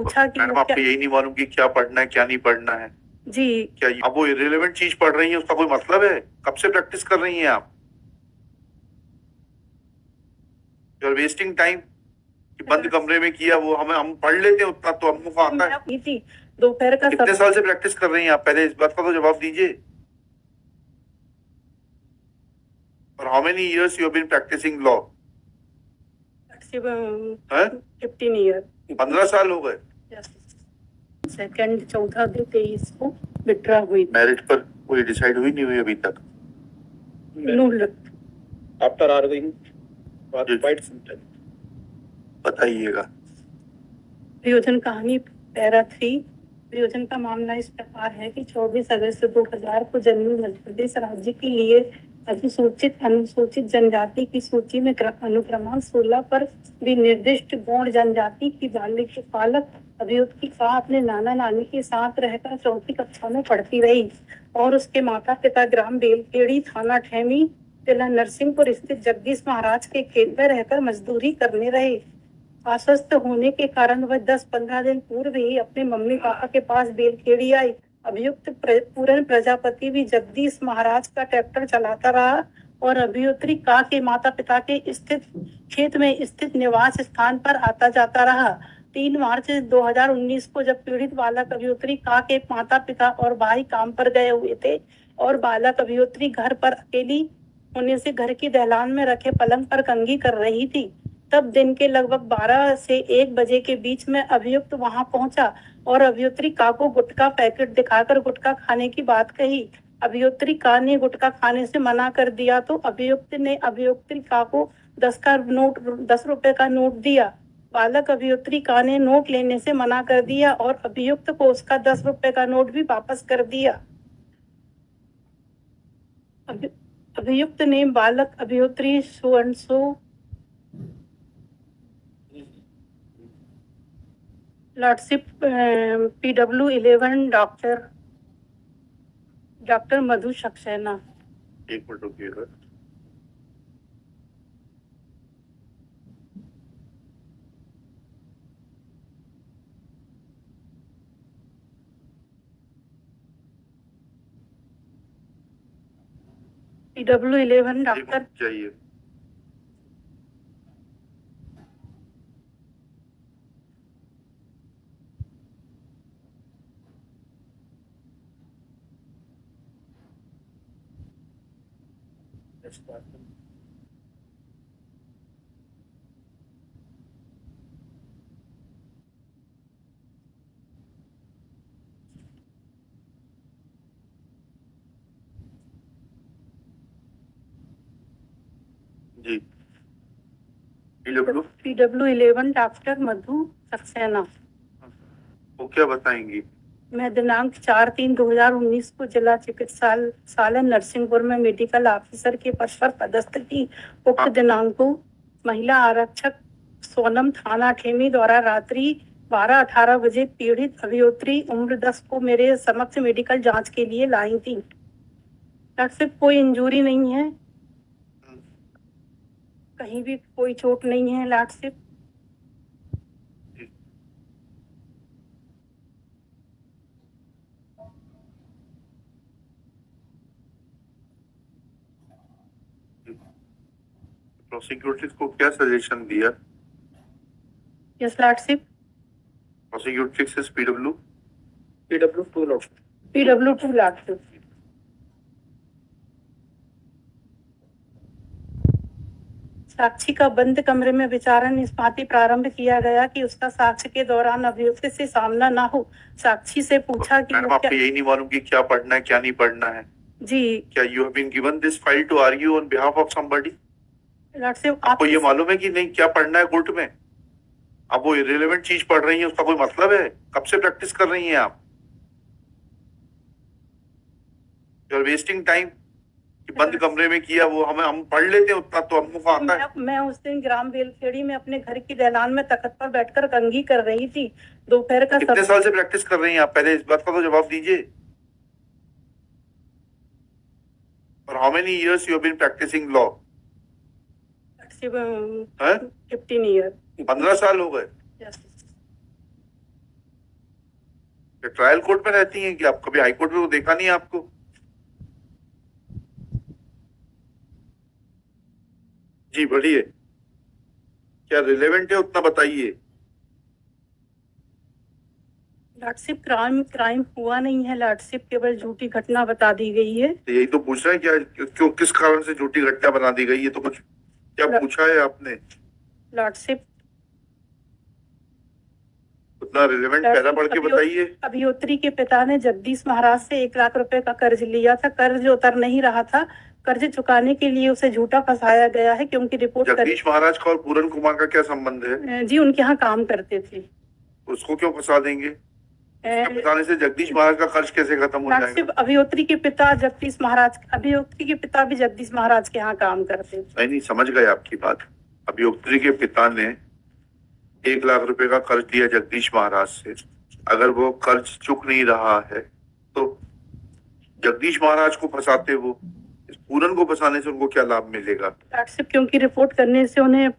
पूछा कि मैडम आपको यही नहीं मालूम कि क्या पढ़ना है क्या नहीं पढ़ना है? जी क्या आप वो इरेलेवेंट चीज पढ़ रही हैं, उसका कोई मतलब है? कब से प्रैक्टिस कर रही हैं आप? You are wasting time. बंद कमरे में किया वो हम पढ़ लेते हैं, उतना तो हमको आता है। थी दोपहर का कितने साल से प्रैक्टिस कर रही हैं आप? पहले इस बात का तो जवाब दीजिए। और how many years you have been practising law? 15 year. 15 साल हो गए। सेकंड 14/23 को विड्रॉ हुई। मैरिज पर कोई डिसाइड हुई नहीं हुई अभी तक? No after arguing for quite some time. बताइएगा। प्रयोजन कहानी पैरा 3। प्रयोजन का मामला इस प्रकार है कि 24 अगस्त 2000 को जन्मी मध्य प्रदेश राज्य के लिए अधिसूचित अनुसूचित जनजाति की सूची में अनुक्रमांक 16 पर विनिर्दिष्ट गौण जनजाति की बालिका बालक अभियुक्ति का अपने नाना नानी के साथ रहकर 4वीं कक्षा में पढ़ती रही और उसके माता पिता ग्राम बेलखेड़ी, थाना ठेमी, जिला नरसिंहपुर स्थित जगदीश महाराज के खेत में रहकर मजदूरी करने रहे। अस्वस्थ होने के कारण वह 10-15 दिन पूर्व ही अपने मम्मी पापा के पास बेलखेड़ी आई। अभियुक्त पूरन प्रजापति भी जगदीश महाराज का ट्रैक्टर चलाता रहा और अभियुत्री का के माता पिता के स्थित खेत में स्थित निवास स्थान पर आता जाता रहा। 3 मार्च 2019 को जब पीड़ित बालक अभियुत्री का के माता पिता और भाई काम पर गए हुए थे और बालक अभियुत्री घर पर अकेली होने से घर की दहलान में रखे पलंग पर कंघी कर रही थी, तब दिन के लगभग 12 से 1 बजे के बीच में अभियुक्त वहां पहुंचा और अभियुत्री का को गुटखा पैकेट दिखाकर गुटखा खाने की बात कही। अभियुत्री का ने गुटखा खाने से मना कर दिया तो अभियुक्त ने अभियुत्री का को 10 रुपए का नोट दिया। बालक अभियुत्री का ने नोट लेने से मना कर दिया और अभियुक्त को उसका 10 रुपए का नोट भी वापस कर दिया। अभियुक्त ने बालक अभियुत्री सुअंशु लॉर्डशिप PW11 डॉक्टर मधु सक्सेना। एक मिनट रुकिएगा। PW11 डॉक्टर चाहिए। जी। PW11 डॉक्टर मधु सक्सेना। वो क्या बताएंगी? मैं दिनांक 4/3/2019 को जिला चिकित्सालय नरसिंहपुर में मेडिकल ऑफिसर के पद पर पदस्थ थी। उक्त दिनांक को महिला आरक्षक सोनम थाना ठेमी द्वारा रात्रि 12-18 बजे पीड़ित अभियुत्री उम्र 10 को मेरे समक्ष मेडिकल जांच के लिए लाई थी। डॉक्टर साहब कोई इंजरी नहीं है, कहीं भी कोई चोट नहीं है लाट से। प्रोसिक्यूटर को क्या सजेशन दिया? Yes lordship. Prosecutor is PW2 lordship. साक्षी का बंद कमरे में विचारण इस भांति प्रारंभ किया गया कि उसका साक्ष्य के दौरान अभियुक्त से सामना ना हो। साक्षी से पूछा कि मैडम आपको यही नहीं मालूम कि क्या पढ़ना है क्या नहीं पढ़ना है? जी। क्या you have been given this file to argue on behalf of somebody? Lordship आपको ये मालूम है कि नहीं क्या पढ़ना है कोर्ट में? आप वो इरेलेवेंट चीज पढ़ रही हैं, उसका कोई मतलब है? कब से प्रैक्टिस कर रही हैं आप? You are wasting time. बंद कमरे में किया वो हम पढ़ लेते हैं, उतना तो हमको आता है। मैं उस दिन ग्राम बेलखेड़ी में अपने घर की दहलान में तख्त पर बैठकर कंघी कर रही थी। दोपहर का कितने साल से प्रैक्टिस कर रही हैं आप? पहले इस बात का तो जवाब दीजिए। और how many years you have been practising law? 15 year. 15 साल हो गए। क्या ट्रायल कोर्ट में रहती हैं कि आप कभी हाई कोर्ट में वो देखा नहीं आपको? जी बढ़िए, क्या रिलेवेंट है उतना बताइए। लॉर्डशिप क्राइम हुआ नहीं है लॉर्डशिप, केवल झूठी घटना बता दी गई है। तो यही तो पूछ रहे हैं, क्या क्यों किस कारण से झूठी घटना बना दी गई है, तो कुछ क्या पूछा है आपने? लॉर्डशिप उतना रिलेवेंट पैरा पढ़ के बताइए। अभियोत्री के पिता ने जगदीश महाराज से 1 लाख रुपए का कर्ज लिया था। कर्ज उतर नहीं रहा था। कर्ज चुकाने के लिए उसे झूठा फंसाया गया है क्योंकि रिपोर्ट जगदीश महाराज का और पूरन कुमार का क्या संबंध है? जी उनके यहाँ काम करते थे। उसको क्यों फंसा देंगे? बताने से जगदीश महाराज का कर्ज कैसे खत्म हो जाएगा? अभियोत्री के पिता अभियोत्री के पिता भी जगदीश महाराज के यहाँ काम करते थे। नहीं समझ गए आपकी बात। अभियोत्री के पिता ने 1 लाख रुपए का कर्ज लिया जगदीश महाराज से। अगर वो कर्ज चुक नहीं रहा है तो जगदीश महाराज को फंसाते, वो इस पूरन को फंसाने से उनको क्या लाभ मिलेगा? क्योंकि रिपोर्ट करने से उन्हें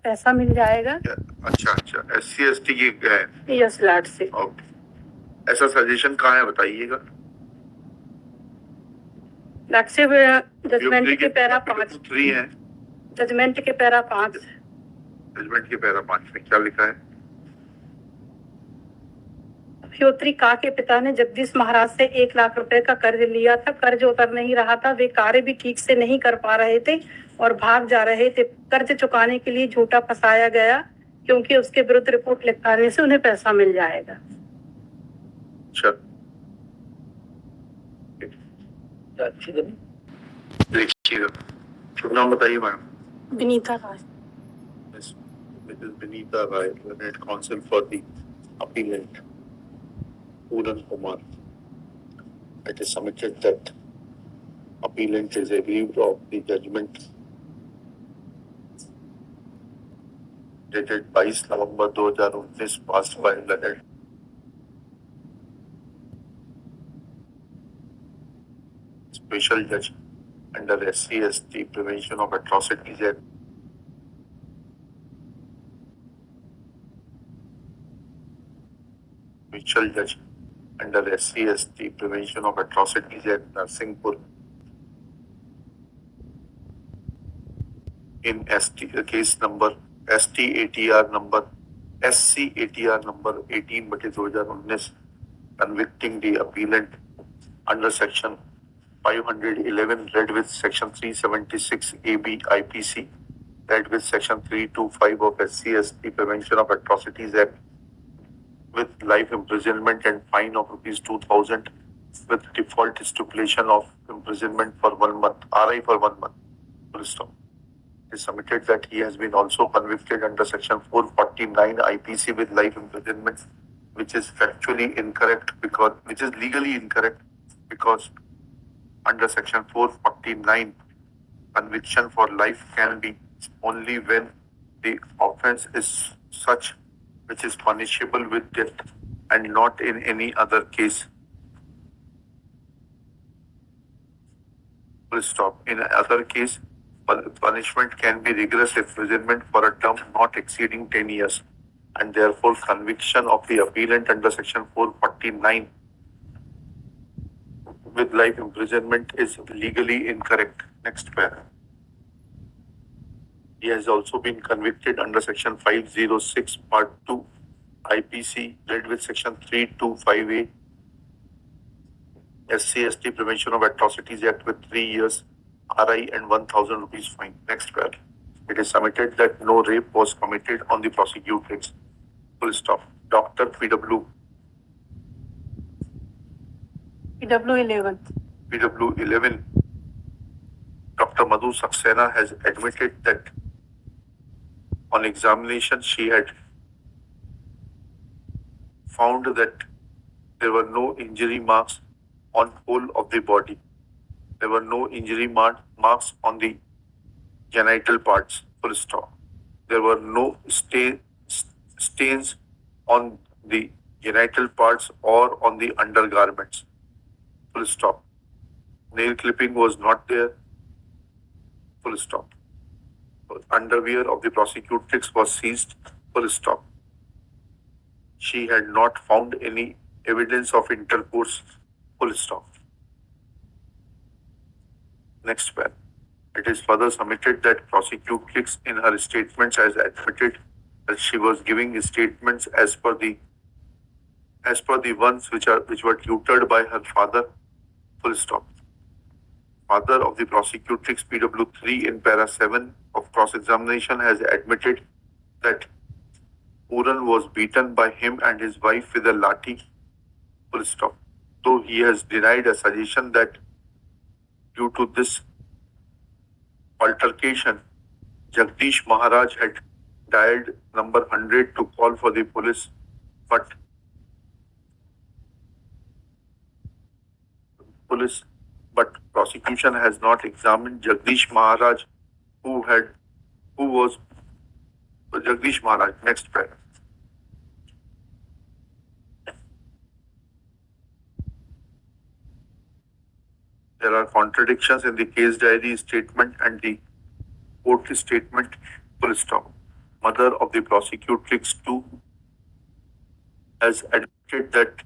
पैसा मिल जाएगा। अच्छा, SC/ST की है। Yes lordship. ओके, ऐसा सजेशन कहाँ है बताइएगा? लॉर्डशिप जजमेंट के पैरा 5 है। जजमेंट के पैरा 5 जजमेंट के पैरा 5 में क्या लिखा है? अभियोत्री का के पिता ने जगदीश महाराज से 1 लाख रुपए का कर्ज लिया था। कर्ज उतर नहीं रहा था। वे कार्य भी ठीक से नहीं कर पा रहे थे और भाग जा रहे थे। कर्ज चुकाने के लिए झूठा फंसाया गया क्योंकि उसके विरुद्ध रिपोर्ट लिखाने से उन्हें पैसा मिल जाएगा। अच्छा, देखिएगा। शुभ नाम बताइए madam. Vinita Rai. Mrs. Vinita Rai, Learned Counsel for the appellant, Puran Kumar. It is submitted that appellant is aggrieved of the judgment dated 22 November 2019 passed by Learned Special Judge under SC/ST Prevention of Atrocities Act. Special Judge under SC/ST Prevention of Atrocities Act, Narsinghpur, in case number SCATR number 18/2019, convicting the appellant under section 511 read with section 376 AB IPC, read with section 325 of SC/ST Prevention of Atrocities Act, with life imprisonment and fine of ₹2,000 with default stipulation of imprisonment for 1 month, RI for 1 month. Full stop. It is submitted that he has been also convicted under section 449 IPC with life imprisonment, which is legally incorrect because under section 449 conviction for life can be only when the offense is such which is punishable with death and not in any other case. Full stop. In other case, punishment can be rigorous imprisonment for a term not exceeding 10 years, and therefore conviction of the appellant under section 449 with life imprisonment is legally incorrect. Next paragraph. He has also been convicted under section 506 part 2 IPC, read with section 325A SC/ST Prevention of Atrocities Act with 3 years RI and ₹1,000 fine. Next paragraph. It is submitted that no rape was committed on the prosecutors. Full stop. Dr. PW 11. Dr. Madhu Saxena has admitted that on examination she had found that there were no injury marks on whole of the body. There were no injury marks on the genital parts. Full stop. There were no stains on the genital parts or on the undergarments. Full stop. Nail clipping was not there. Full stop. Underwear of the prosecutrix was seized. Full stop. She had not found any evidence of intercourse, full stop. Next one. It is further submitted that prosecutrix in her statements has admitted that she was giving statements as per the ones which were tutored by her father, full stop. Father of the prosecutrix PW3 in para 7 of cross-examination has admitted that Pooran was beaten by him and his wife with a lathi, full stop. Though he has denied a suggestion that due to this altercation, Jagdish Maharaj had dialed number 100 to call for the police, but prosecution has not examined Jagdish Maharaj, who was Jagdish Maharaj. Next paragraph. There are contradictions in the case diary statement and the court statement, full stop. Mother of the prosecutrix too has admitted that